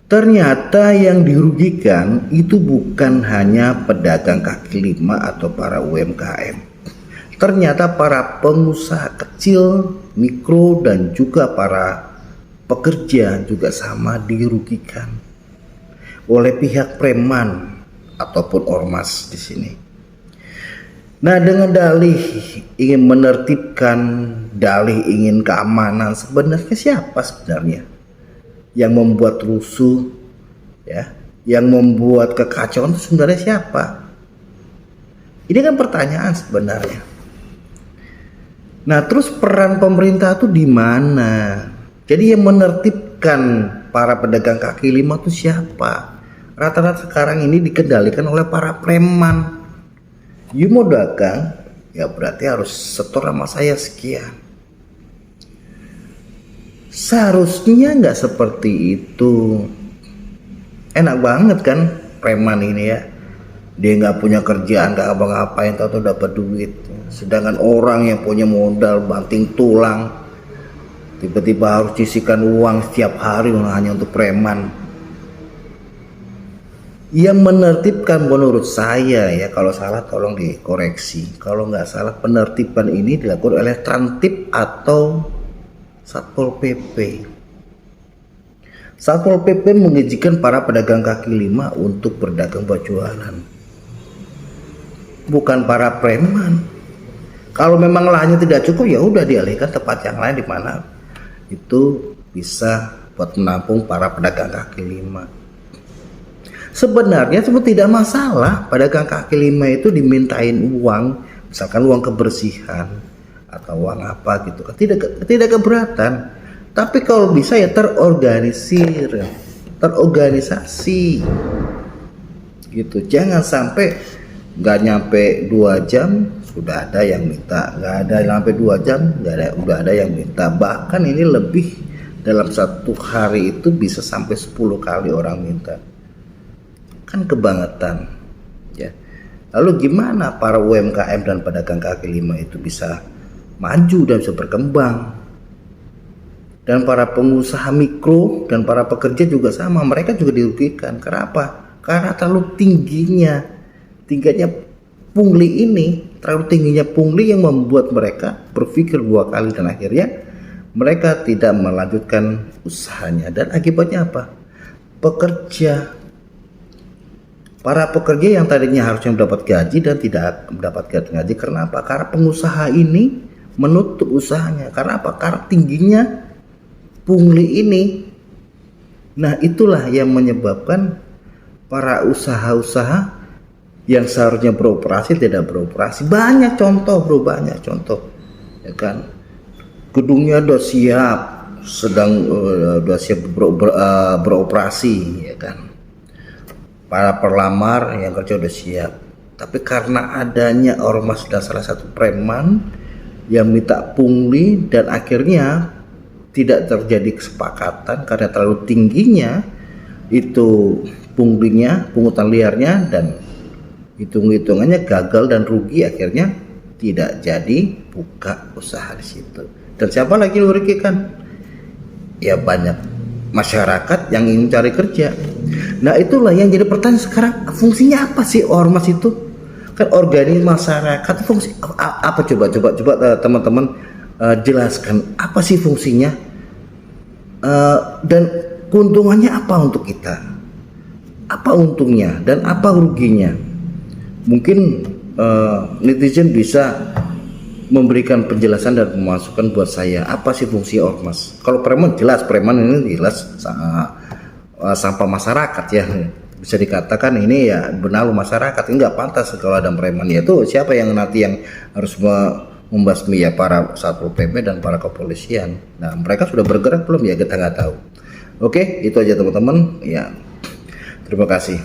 Ternyata yang dirugikan itu bukan hanya pedagang kaki lima atau para UMKM. Ternyata para pengusaha kecil, mikro, dan juga para pekerja juga sama dirugikan oleh pihak preman ataupun ormas di sini. Nah, dengan dalih ingin menertibkan, dalih ingin keamanan, sebenarnya siapa sebenarnya yang membuat rusuh, ya, yang membuat kekacauan itu sebenarnya siapa? Ini kan pertanyaan sebenarnya. Nah, terus peran pemerintah itu di mana? Jadi yang menertibkan para pedagang kaki lima itu siapa? Rata-rata sekarang ini dikendalikan oleh para preman. You mau dagang, ya berarti harus setor sama saya sekian. Seharusnya nggak seperti itu. Enak banget kan preman ini ya. Dia nggak punya kerjaan, nggak apa-ngapain, tahu-tahu dapat duit. Sedangkan orang yang punya modal banting tulang, tiba-tiba harus sisihkan uang setiap hari hanya untuk preman. Yang menertibkan menurut saya, ya kalau salah tolong dikoreksi. Kalau nggak salah penertiban ini dilakukan oleh Trantip atau Satpol PP. Satpol PP mengizinkan para pedagang kaki lima untuk berdagang berjualan, bukan para preman. Kalau memang lahannya tidak cukup, ya udah dialihkan tempat yang lain di mana itu bisa buat menampung para pedagang kaki lima. Sebenarnya tidak masalah pedagang kaki lima itu dimintain uang, misalkan uang kebersihan atau uang apa gitu kan, tidak keberatan. Tapi kalau bisa ya terorganisasi gitu. Jangan sampai nggak nyampe 2 jam sudah ada yang minta, nggak ada sampai 2 jam udah ada yang minta. Bahkan ini lebih, dalam satu hari itu bisa sampai 10 kali orang minta. Kan kebangetan ya. Lalu gimana para UMKM dan pedagang kaki lima itu bisa maju dan bisa berkembang? Dan para pengusaha mikro dan para pekerja juga sama, mereka juga dirugikan. Kenapa? Karena terlalu tingginya pungli ini, terlalu tingginya pungli yang membuat mereka berpikir 2 kali dan akhirnya mereka tidak melanjutkan usahanya. Dan akibatnya apa? Para pekerja yang tadinya harusnya mendapat gaji dan tidak mendapatkan gaji. Karena apa? Karena pengusaha ini menutup usahanya. Karena apa? Karena tingginya pungli ini. Nah, itulah yang menyebabkan para usaha-usaha yang seharusnya beroperasi tidak beroperasi. Banyak contoh bro, banyak contoh ya kan. Gedungnya udah siap, udah siap beroperasi ya kan. Para pelamar yang kerja udah siap, tapi karena adanya ormas dan salah satu preman yang minta pungli dan akhirnya tidak terjadi kesepakatan karena terlalu tingginya itu punglinya, pungutan liarnya, dan hitung-hitungannya gagal dan rugi, akhirnya tidak jadi buka usaha di situ. Dan siapa lagi dirugikan? Ya banyak masyarakat yang ingin cari kerja. Nah, itulah yang jadi pertanyaan sekarang, fungsinya apa sih ormas itu? Kan organisasi masyarakat, fungsi apa? Coba teman-teman jelaskan apa sih fungsinya, dan keuntungannya apa untuk kita? Apa untungnya dan apa ruginya? Mungkin netizen bisa memberikan penjelasan dan pemasukan buat saya, apa sih fungsi ormas? Kalau preman jelas, preman ini jelas sampah masyarakat ya, bisa dikatakan ini ya benalu masyarakat. Enggak pantas kalau ada preman. Yaitu siapa yang nanti yang harus membasmi ya? Para Satpol PP dan para kepolisian. Nah, mereka sudah bergerak belum ya, kita nggak tahu. Oke, itu aja teman-teman ya, terima kasih.